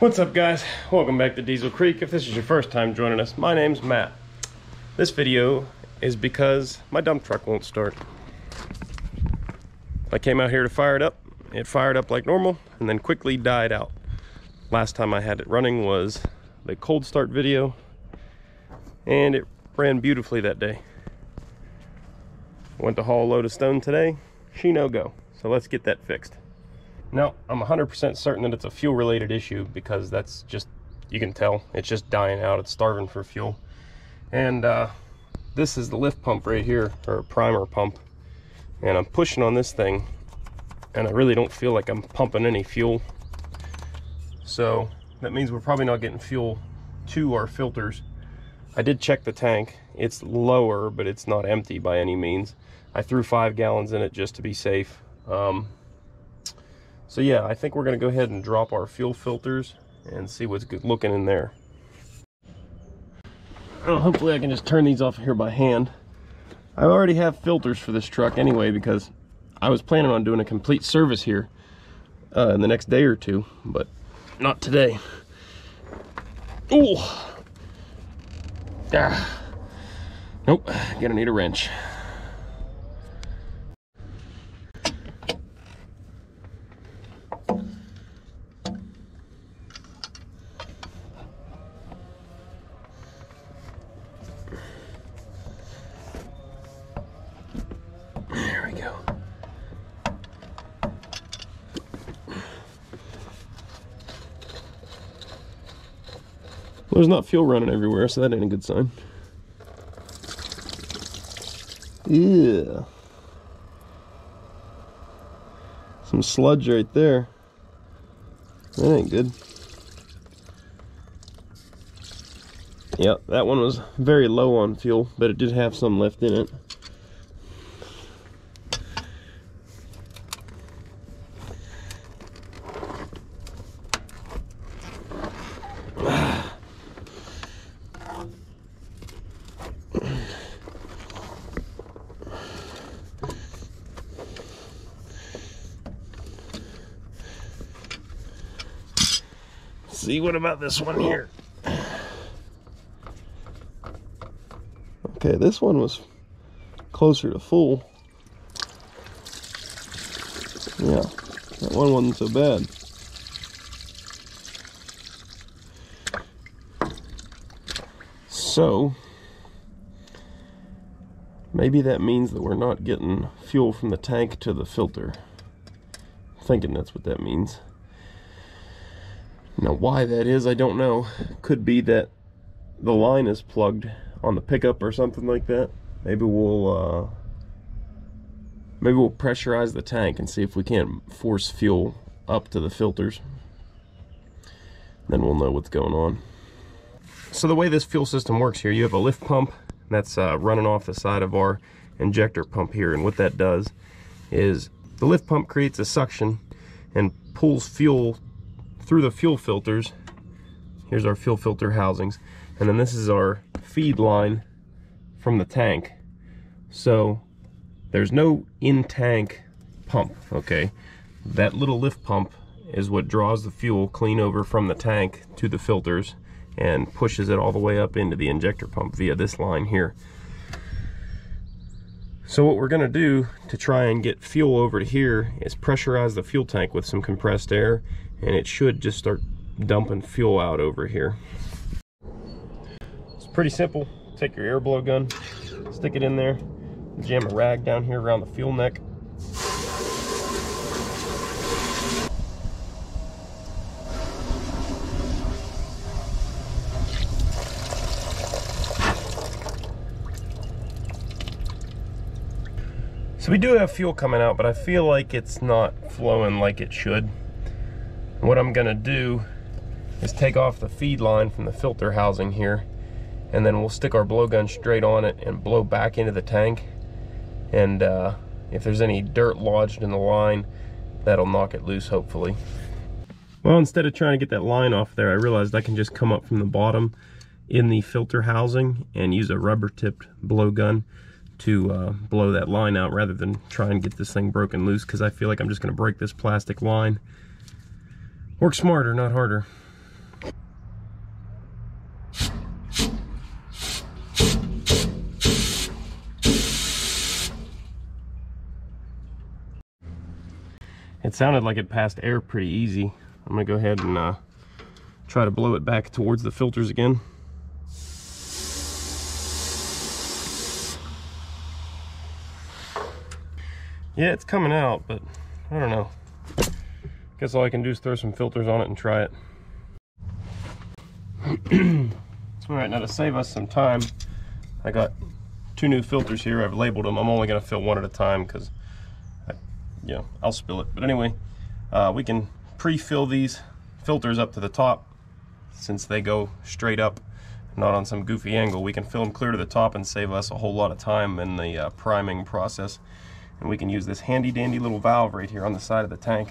What's up, guys? Welcome back to Diesel Creek. If this is your first time joining us, my name's Matt. This video is because my dump truck won't start. I came out here to fire it up. It fired up like normal and then quickly died out. Last time I had it running was the cold start video, and it ran beautifully that day. Went to haul a load of stone today. She no go. So let's get that fixed. Now, I'm 100% certain that it's a fuel related issue because that's just, you can tell, it's just dying out. It's starving for fuel. And this is the lift pump right here, or a primer pump. And I'm pushing on this thing and I really don't feel like I'm pumping any fuel. So that means we're probably not getting fuel to our filters. I did check the tank. It's lower, but it's not empty by any means. I threw 5 gallons in it just to be safe. So yeah, I think we're going to go ahead and drop our fuel filters and see what's good looking in there. Hopefully I can just turn these off here by hand. I already have filters for this truck anyway because I was planning on doing a complete service here in the next day or two, but not today. Ooh. Ah. Nope, gonna need a wrench. There we go. Well, there's not fuel running everywhere, so that ain't a good sign. Yeah. Some sludge right there. That ain't good. Yep, that one was very low on fuel, but it did have some left in it. See, what about this one here? Okay, this one was closer to full. Yeah, that one wasn't so bad. So, maybe that means that we're not getting fuel from the tank to the filter. I'm thinking that's what that means. Now, why that is, I don't know. Could be that the line is plugged on the pickup or something like that. Maybe we'll pressurize the tank and see if we can't force fuel up to the filters. Then we'll know what's going on. So the way this fuel system works here, you have a lift pump that's running off the side of our injector pump here, and what that does is the lift pump creates a suction and pulls fuel through the fuel filters. Here's our fuel filter housings, and then this is our feed line from the tank. So there's no in-tank pump, okay? That little lift pump is what draws the fuel clean over from the tank to the filters and pushes it all the way up into the injector pump via this line here. So what we're gonna do to try and get fuel over to here is pressurize the fuel tank with some compressed air, and it should just start dumping fuel out over here. It's pretty simple. Take your air blow gun, stick it in there, jam a rag down here around the fuel neck. So we do have fuel coming out, but I feel like it's not flowing like it should. What I'm gonna do is take off the feed line from the filter housing here, and then we'll stick our blowgun straight on it and blow back into the tank. And if there's any dirt lodged in the line, that'll knock it loose, hopefully. Well, instead of trying to get that line off there, I realized I can just come up from the bottom in the filter housing and use a rubber tipped blowgun to blow that line out rather than try and get this thing broken loose, because I feel like I'm just going to break this plastic line. Work smarter, not harder. It sounded like it passed air pretty easy. I'm gonna go ahead and try to blow it back towards the filters again. Yeah, it's coming out, but I don't know. Guess all I can do is throw some filters on it and try it. Alright, now to save us some time, I got 2 new filters here. I've labeled them. I'm only going to fill one at a time because, I'll spill it. But anyway, we can pre-fill these filters up to the top since they go straight up, not on some goofy angle. We can fill them clear to the top and save us a whole lot of time in the priming process. And we can use this handy dandy little valve right here on the side of the tank.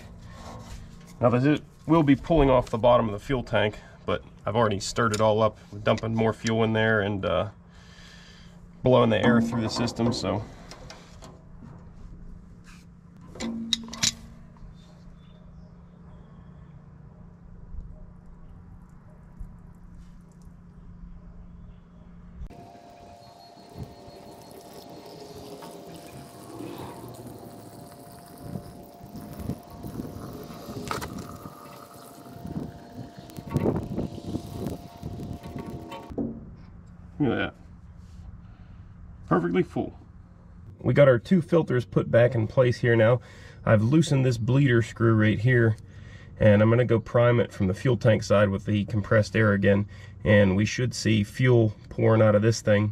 Now this will be pulling off the bottom of the fuel tank, but I've already stirred it all up, dumping more fuel in there and blowing the air through the system, so. Look at that. Perfectly full. We got our 2 filters put back in place here now. I've loosened this bleeder screw right here, and I'm going to go prime it from the fuel tank side with the compressed air again, and we should see fuel pouring out of this thing.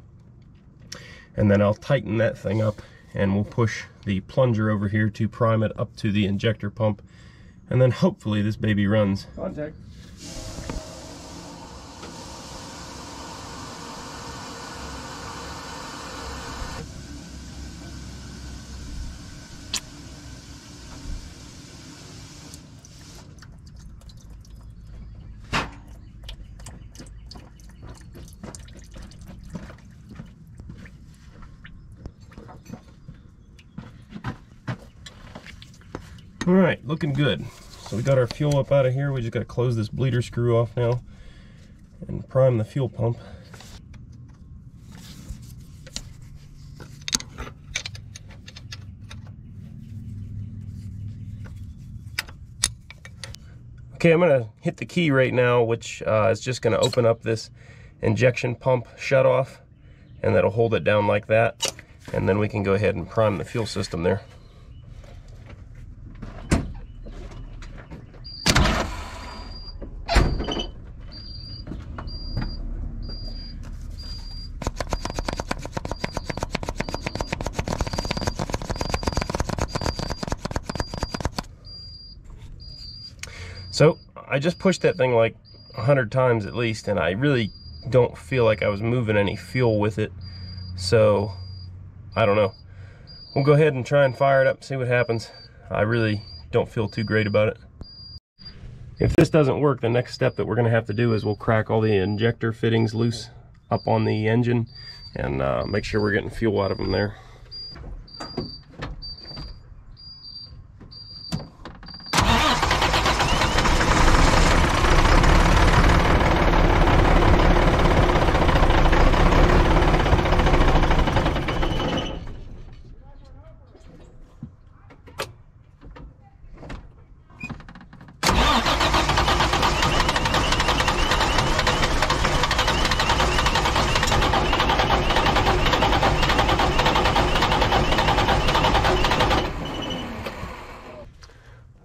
And then I'll tighten that thing up, and we'll push the plunger over here to prime it up to the injector pump, and then hopefully this baby runs. Contact. All right, looking good. So we got our fuel up out of here. We just got to close this bleeder screw off now and prime the fuel pump. Okay, I'm going to hit the key right now, which is just going to open up this injection pump shutoff, and that'll hold it down like that. And then we can go ahead and prime the fuel system there. So I just pushed that thing like 100 times at least, and I really don't feel like I was moving any fuel with it. So I don't know. We'll go ahead and try and fire it up, see what happens. I really don't feel too great about it. If this doesn't work, the next step that we're going to have to do is we'll crack all the injector fittings loose up on the engine and make sure we're getting fuel out of them there.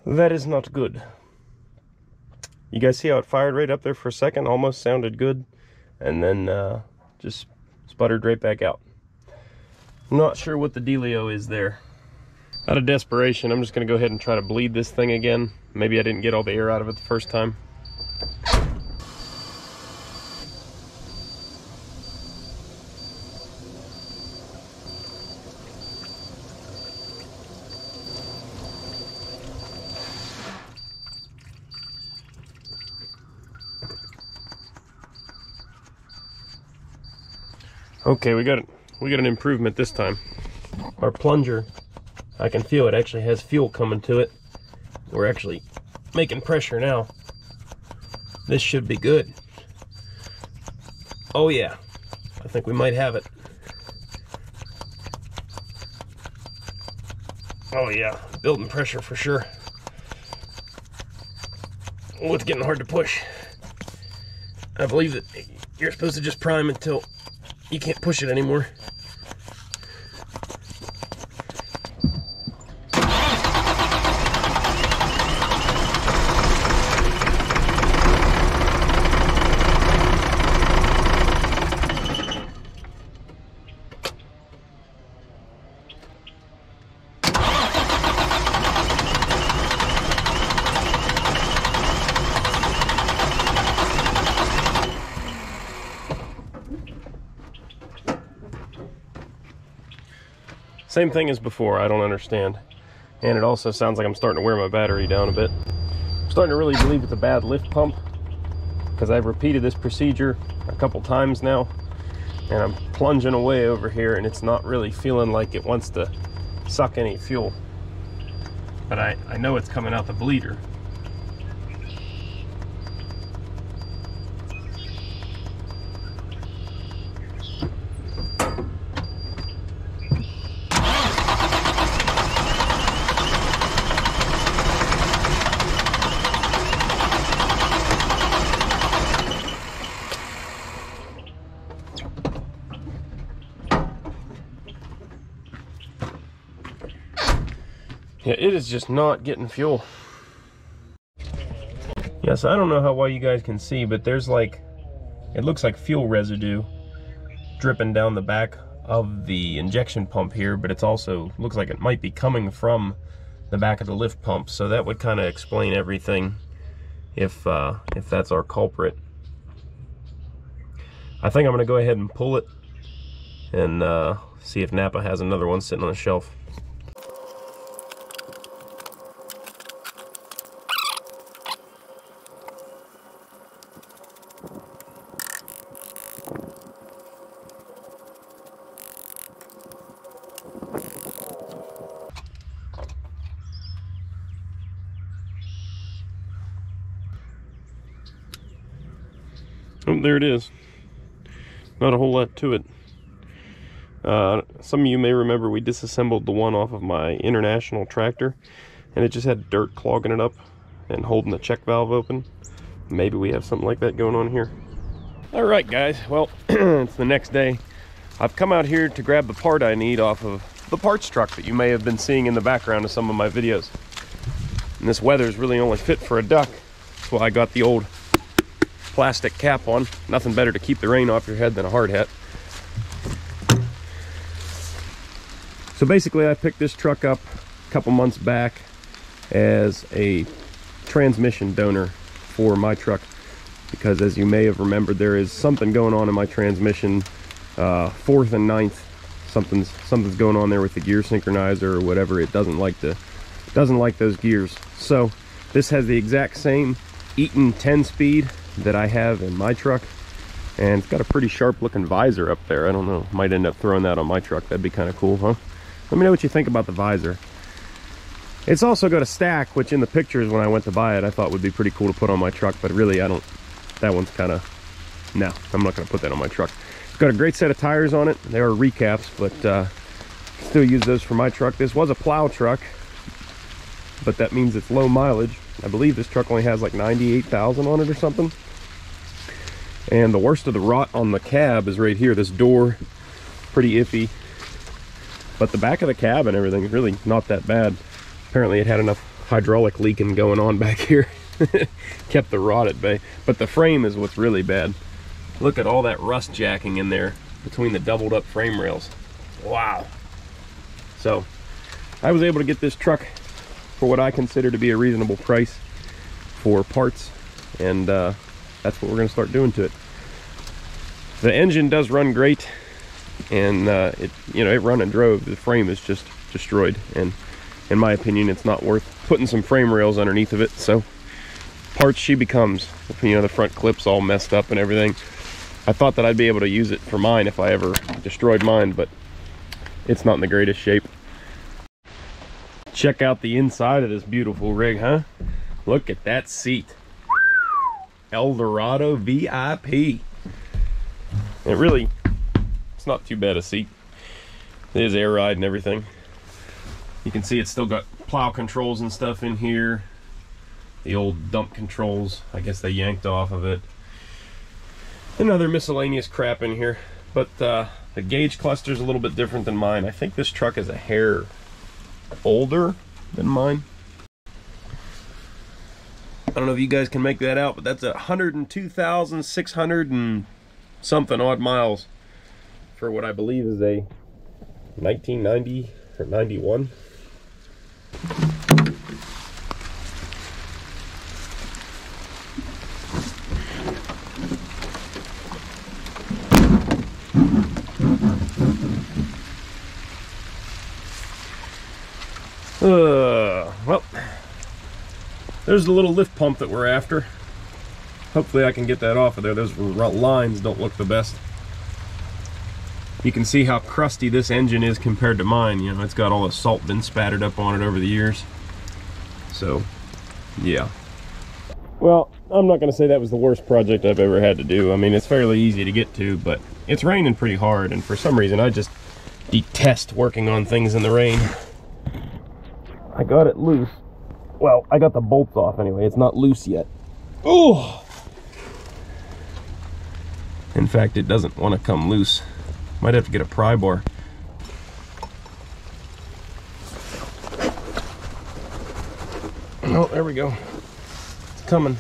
That is not good. You guys see how it fired right up there for a second? Almost sounded good, and then just sputtered right back out. I'm not sure what the dealio is there. Out of desperation, I'm just going to go ahead and try to bleed this thing again. Maybe I didn't get all the air out of it the first time. Okay, we got an improvement this time. Our plunger, I can feel it actually has fuel coming to it. We're actually making pressure now. This should be good. Oh yeah, I think we might have it. Oh yeah, building pressure for sure. Oh, it's getting hard to push. I believe that you're supposed to just prime until you can't push it anymore. Same thing as before, I don't understand. And it also sounds like I'm starting to wear my battery down a bit. I'm starting to really believe it's a bad lift pump, because I've repeated this procedure a couple times now, and I'm plunging away over here and it's not really feeling like it wants to suck any fuel. But I know it's coming out the bleeder. Yeah, it is just not getting fuel. Yeah, so I don't know how well you guys can see, but there's like, it looks like fuel residue dripping down the back of the injection pump here, but it's also looks like it might be coming from the back of the lift pump. So that would kind of explain everything if that's our culprit. I think I'm gonna go ahead and pull it and see if Napa has another one sitting on the shelf. Oh, there it is. Not a whole lot to it. Some of you may remember we disassembled the one off of my International tractor, and it just had dirt clogging it up and holding the check valve open. Maybe we have something like that going on here. All right, guys. Well, it's the next day. I've come out here to grab the part I need off of the parts truck that you may have been seeing in the background of some of my videos. And this weather is really only fit for a duck. That's why I got the old plastic cap on. Nothing better to keep the rain off your head than a hard hat. So basically I picked this truck up a couple months back as a transmission donor for my truck, because as you may have remembered, there is something going on in my transmission, 4th and 9th. Something's going on there with the gear synchronizer or whatever. It doesn't like those gears. So this has the exact same Eaton 10-speed that I have in my truck, and it's got a pretty sharp looking visor up there. I don't know, might end up throwing that on my truck. That'd be kind of cool, huh? Let me know what you think about the visor. It's also got a stack, which in the pictures when I went to buy it I thought would be pretty cool to put on my truck, but really I don't, that one's kind of, no, I'm not going to put that on my truck. It's got a great set of tires on it. They are recaps, but still use those for my truck. This was a plow truck, but that means it's low mileage. I believe this truck only has like 98,000 on it or something. And the worst of the rot on the cab is right here. This door, pretty iffy. But the back of the cab and everything is really not that bad. Apparently it had enough hydraulic leaking going on back here. Kept the rot at bay. But the frame is what's really bad. Look at all that rust jacking in there between the doubled up frame rails. Wow. So I was able to get this truck for what I consider to be a reasonable price for parts, and that's what we're going to start doing to it. The engine does run great, and it run and drove. The frame is just destroyed, and in my opinion it's not worth putting some frame rails underneath of it. So parts she becomes. The front clip's all messed up and everything. I thought that I'd be able to use it for mine if I ever destroyed mine, but it's not in the greatest shape. Check out the inside of this beautiful rig, huh? Look at that seat. Eldorado VIP. It's not too bad a seat. It is air ride and everything. You can see it's still got plow controls and stuff in here. the old dump controls. I guess they yanked off of it. And other miscellaneous crap in here. But the gauge cluster is a little bit different than mine. I think this truck is a hair older than mine. I don't know if you guys can make that out, but that's 102,600 and something odd miles for what I believe is a 1990 or 91. Well, there's the little lift pump that we're after. Hopefully I can get that off of there. Those lines don't look the best. You can see how crusty this engine is compared to mine. You know, it's got all the salt been spattered up on it over the years. So, yeah. Well, I'm not going to say that was the worst project I've ever had to do. I mean, it's fairly easy to get to, but it's raining pretty hard, and for some reason I just detest working on things in the rain. I got it loose. Well, I got the bolts off anyway. It's not loose yet. Oh! In fact, it doesn't want to come loose. Might have to get a pry bar. Oh, there we go. It's coming.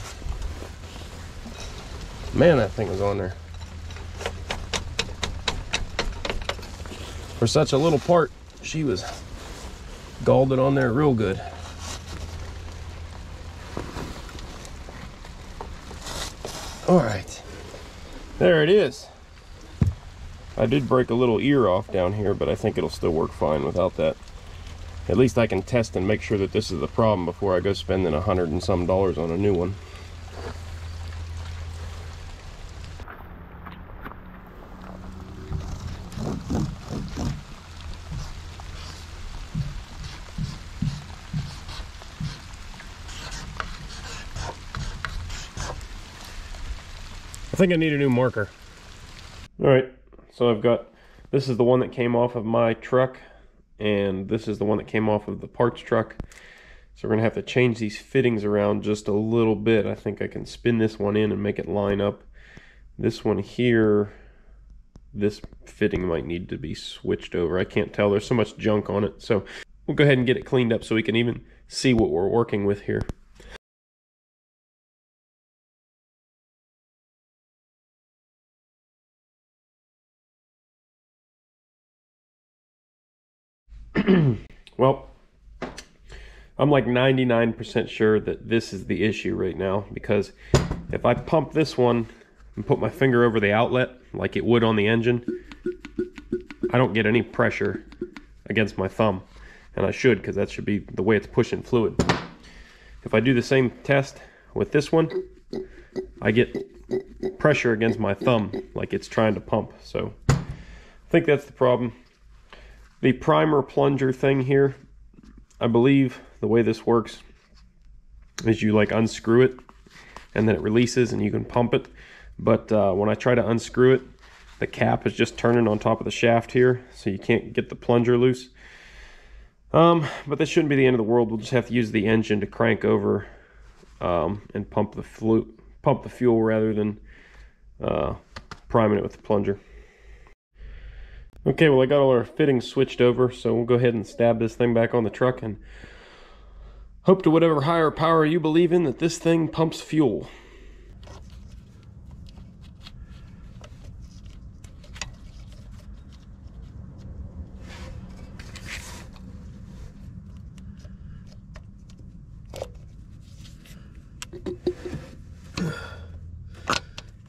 Man, that thing was on there. For such a little part, she was galled it on there real good. All right, there it is. I did break a little ear off down here, but I think it'll still work fine without that. At least I can test and make sure that this is the problem before I go spending $100 and some on a new one. I think I need a new marker. All right, so I've got, this is the one that came off of my truck, and this is the one that came off of the parts truck. So we're gonna have to change these fittings around just a little bit. I think I can spin this one in and make it line up. This one here, this fitting might need to be switched over. I can't tell, there's so much junk on it. So we'll go ahead and get it cleaned up so we can even see what we're working with here. Well, I'm like 99% sure that this is the issue right now, because if I pump this one and put my finger over the outlet like it would on the engine, I don't get any pressure against my thumb, and I should, because that should be the way it's pushing fluid. If I do the same test with this one, I get pressure against my thumb like it's trying to pump. So I think that's the problem. The primer plunger thing here, I believe the way this works is you like unscrew it and then it releases and you can pump it. But when I try to unscrew it, the cap is just turning on top of the shaft here, so you can't get the plunger loose. But this shouldn't be the end of the world. We'll just have to use the engine to crank over and pump the fuel rather than priming it with the plunger. Okay, well, I got all our fittings switched over, so we'll go ahead and stab this thing back on the truck and hope to whatever higher power you believe in that this thing pumps fuel.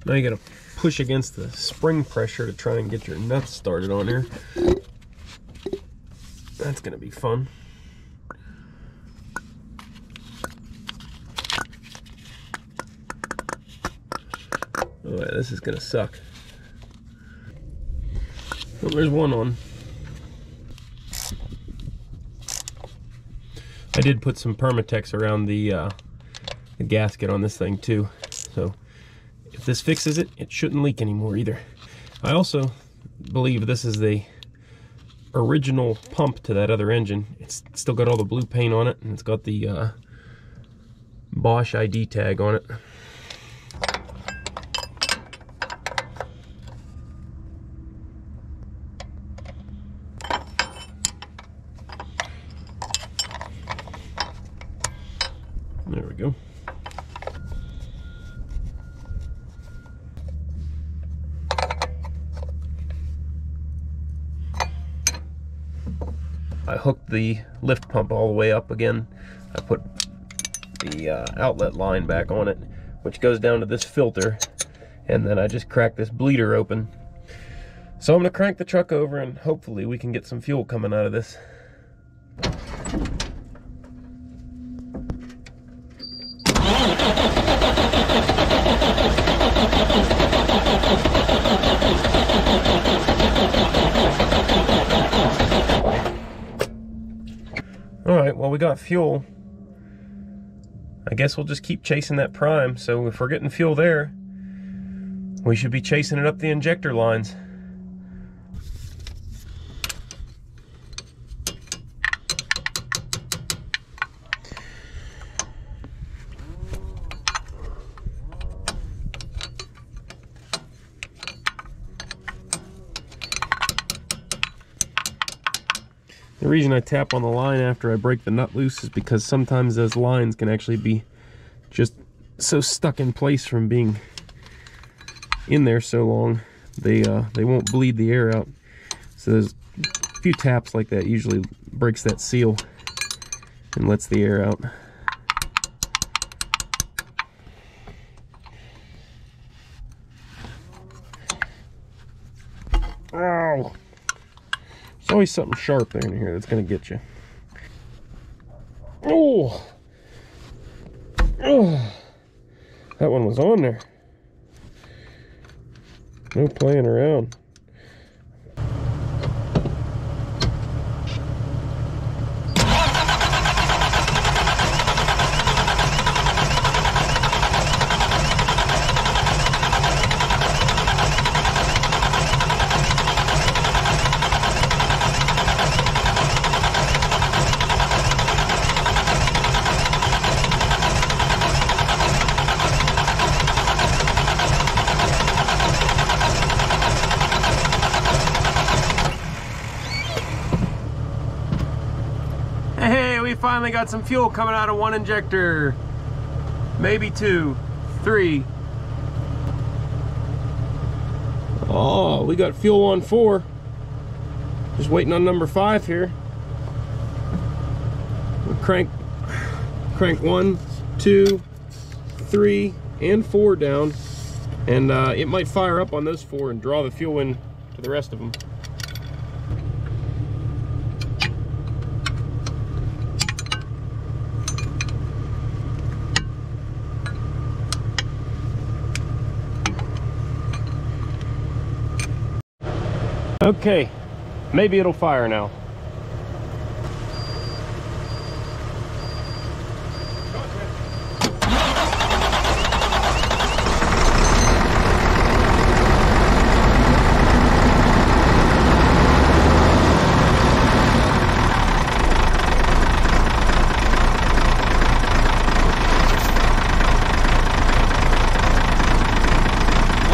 Now you gotta push against the spring pressure to try and get your nuts started on here. That's gonna be fun. Oh yeah, this is gonna suck. Well, there's one on. I did put some Permatex around the gasket on this thing too, so if this fixes it, it shouldn't leak anymore either. I also believe this is the original pump to that other engine. It's still got all the blue paint on it, and it's got the Bosch ID tag on it. There we go. I hooked the lift pump all the way up again. I put the outlet line back on it, which goes down to this filter, and then I just cracked this bleeder open. So I'm gonna crank the truck over and hopefully we can get some fuel coming out of this. Alright, well, we got fuel. I guess we'll just keep chasing that prime. So if we're getting fuel there, we should be chasing it up the injector lines. The reason I tap on the line after I break the nut loose is because sometimes those lines can actually be just so stuck in place from being in there so long, they won't bleed the air out. So there's a few taps like that usually breaks that seal and lets the air out. Ow! There's always something sharp there in here that's going to get you. Oh! Oh! That one was on there. No playing around. Finally got some fuel coming out of one injector, maybe two, three. Oh, we got fuel on 4. Just waiting on number 5 here. We'll crank 1, 2, 3, and 4 down, and it might fire up on those 4 and draw the fuel in to the rest of them. Okay, maybe it'll fire now.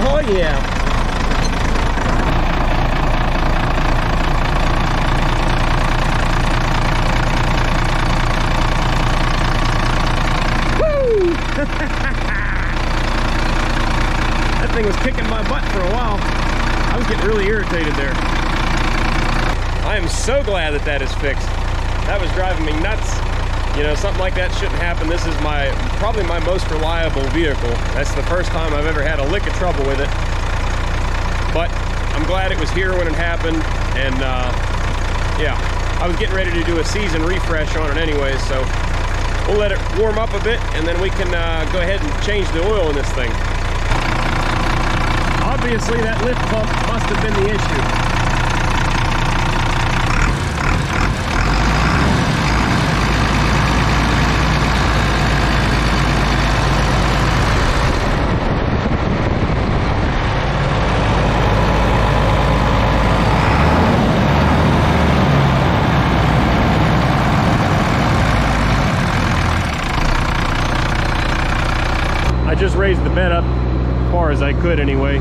Oh yeah. That thing was kicking my butt for a while. I was getting really irritated there. I am so glad that that is fixed. That was driving me nuts. You know, something like that shouldn't happen. This is probably my most reliable vehicle. That's the first time I've ever had a lick of trouble with it. But I'm glad it was here when it happened. And yeah, I was getting ready to do a season refresh on it anyways, so we'll let it warm up a bit, and then we can go ahead and change the oil in this thing. Obviously, that lift pump must have been the issue. the bed up as far as I could anyway.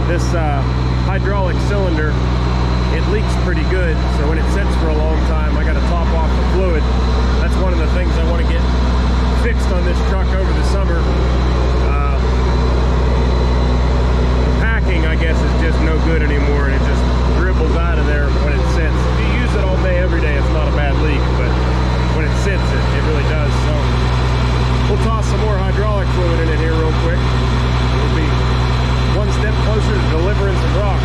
This hydraulic cylinder, it leaks pretty good, so when it sits for a long time, I got to top off the fluid. That's one of the things I want to get fixed on this truck over the summer. The packing, I guess, is just no good anymore, and it just dribbles out of there when it sits. If you use it all day, every day, it's not a bad leak, but when it sits, it really does. So we'll toss some more hydraulic fluid in it here real quick. We'll be one step closer to delivering some rock.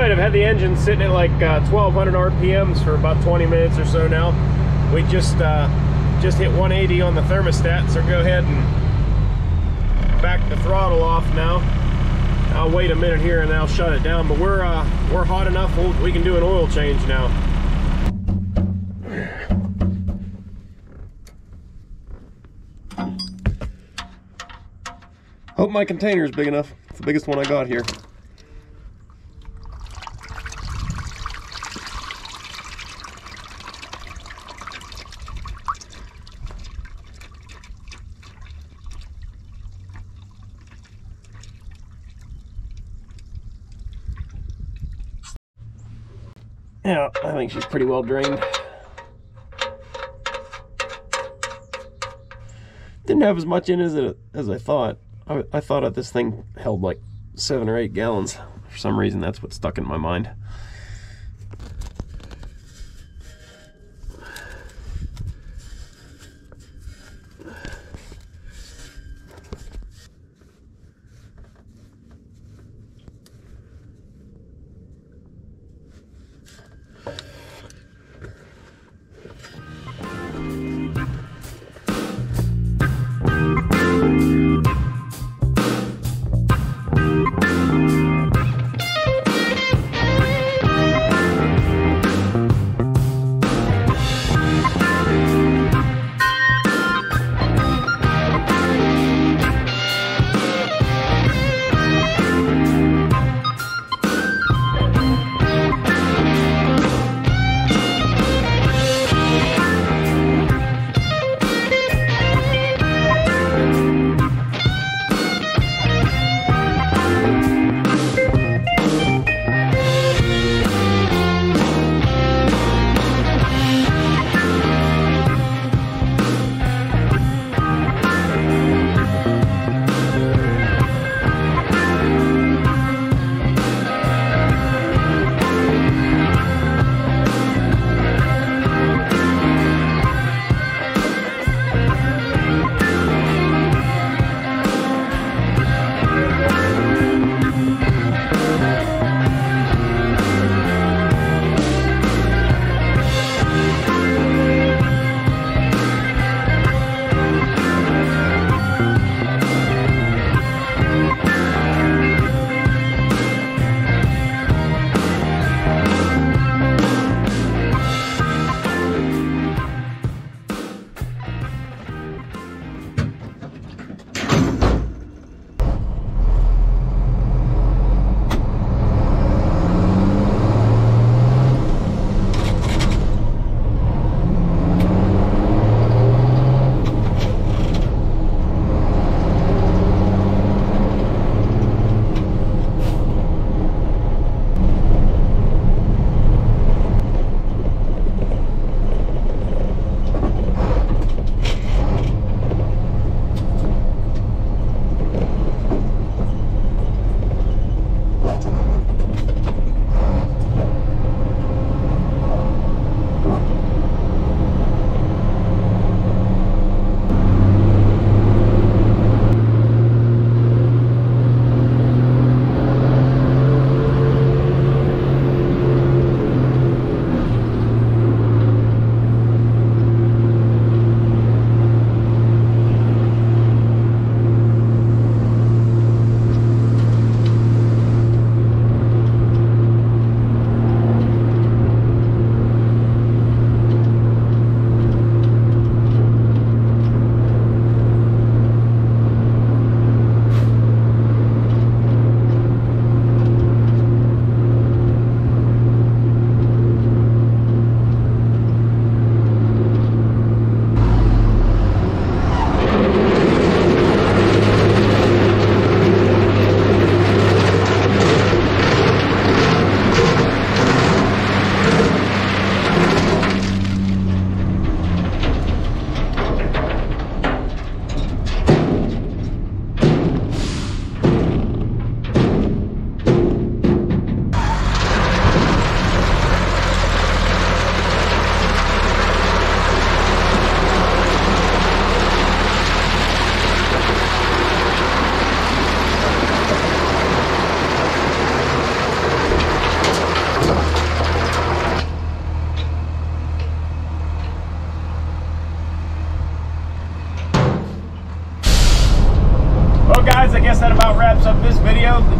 I've had the engine sitting at like 1200 RPMs for about 20 minutes or so now. We just hit 180 on the thermostat, so go ahead and back the throttle off now. I'll wait a minute here and I'll shut it down, but we're hot enough we can do an oil change now. Hope my container is big enough. It's the biggest one I got here. Yeah, I think she's pretty well drained. Didn't have as much in it as I thought. I thought this thing held like 7 or 8 gallons. For some reason, that's what stuck in my mind.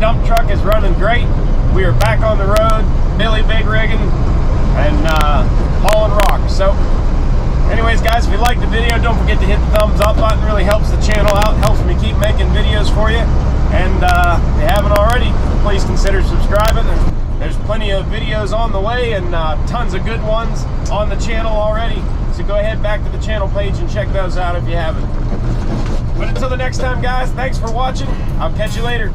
dump truck is running great. We are back on the road, Billy big rigging and hauling rock. So anyways, guys, if you liked the video, don't forget to hit the thumbs up button. It really helps the channel out, helps me keep making videos for you. And if you haven't already, please consider subscribing. There's plenty of videos on the way and tons of good ones on the channel already. So go ahead back to the channel page and check those out if you haven't. But until the next time, guys, thanks for watching. I'll catch you later.